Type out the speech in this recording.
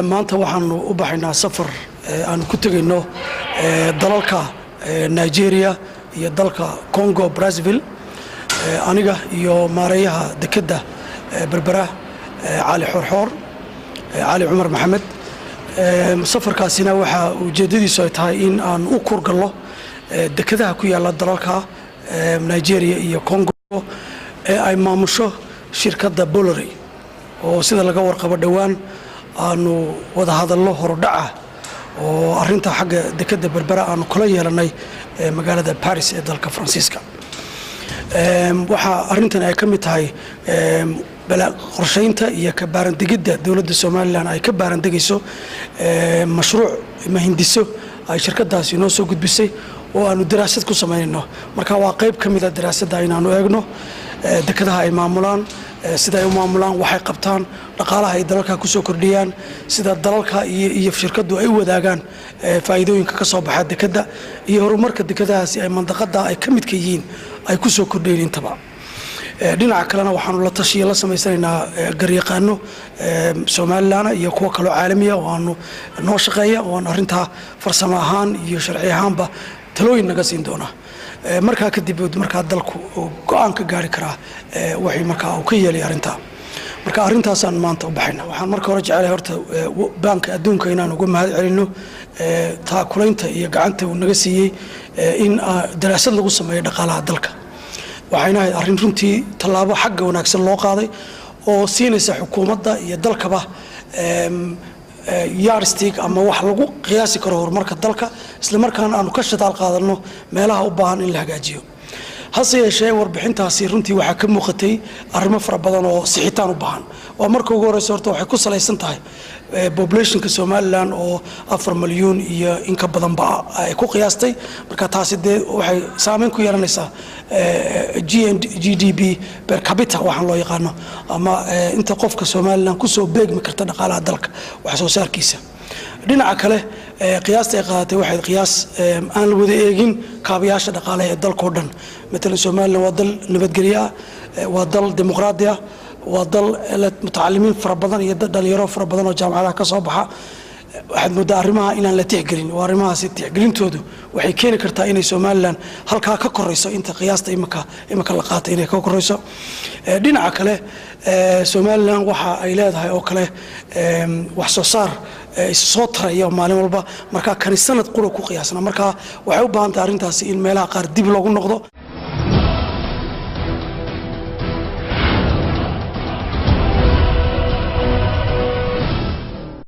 maanta waxaanu u baxaynaa safar aan ku tagayno dalalka Nigeria iyo dalka Congo Brazzaville aniga iyo maareeyaha dekedda berbera Ali Xorxor Ali Umar Maxamed safarkaasina waxa ujeedadiisu ay tahay in aan u kurgalno dekedaha ku yaala dalalka Nigeria iyo Congo ay maamusho shirkadda Bolloré oo sida laga warqabo dhawaan aanu wada hadallo hordhaca oo arinta xagga dekedda berbera aanu kula yeelanay magaalada Paris ee dalka Faransiiska waxa arintan ay ka mid tahay qorsheynta iyo ka baarandigida dawladda Soomaaliland ay ka baarandegayso mashruuc mahindiso ay shirkadaasi noo soo gudbisay oo aanu daraasad ku sameeyno marka waa qayb ka mid ah daraasadda inaanu eegno dekedaha ay maamulaan sida ay u maamulaan waxay qabtaan dhaqaalaha ay dalalka ku soo kordhiyaan sida dalalka iyo shirkadu ay wadaagaan faa'iidooyinka ka soo baxa dekedda iyo horumarka dekedahaasi ay mandaqada ay ka mid ka yihiin ay ku soo kordhiyeen intaba dhinaca kalena waxaanu la tashiyo la sameysanaynaa garyaqaano Soomaaliland iyo kuwa kale oo caalami ah oo aanu noo shaqeeya oo arinta farsamo ahaan iyo sharci ahaanba talooyin naga siin doona marka kadib marka dalku go'aan ka gaari kara wixii marka uu ka yeelay arinta marka arintaas aan maanta u baxayna waxaan marka hore jecelahay horta banka adduunka inaan uga mahad celino taakulaynta iyo gacanta uu naga siiyay in daraasad lagu sameeyo dhaqaalaha dalka waxayna arin runtii talaabo xagga wanaagsan loo qaaday oo siinaysa xukuumadda iyo dalkaba yardstick ama wax lagu qiyaasi karo horumarka dalka isla markaana aanu ka shaqaal qaadano meelaha u baahan in la hagaajiyo hase yeeshee warbixintaasi runtii waxa ka muuqatay arrimo fara badan oo sixitaan u baahan oo marka ugu horeysa horta waxay ku salaysan tahay populationka Soomaaliland oo 4 milyan iyo in ka badan ba ay ku qiyaastay marka taasi waxay saameyn ku yeelanaysaa GDP per capita waxaan loo yaqaano ama inta qofka Soomaaliland ku soo beegmi karta dhaqaalaha dalka wax soo saarkiisa dhinaca kale qiyaasta ay qaadatay waxay qiyaas aan la wada eegin kaabayaasha dhaqaalaha ee dalka oo dhan مثلا Soomaaliland waa dal nabadgelyo ah waa dal dimuqraadi ah waa dal mutacalimiin fara badan iyo dhalinyaro fara badan oo jaamacadaha ka soo baxa waxaad moodaa arrimaha inaan la tixgelin waa arrimahaasi tixgelintoodu waxay keeni kartaa inay Soomaaliland halkaa ka korayso inta qiyaasta imika la qaatay inay ka korayso dhinaca kale Soomaaliland waxa ay leedahay oo kale wax soo saar soo taraya maalin walba marka kan sanad qura ku qiyaasna marka waxay u baahan tahay arintaasi in meelaha qaar dib loogu noqdo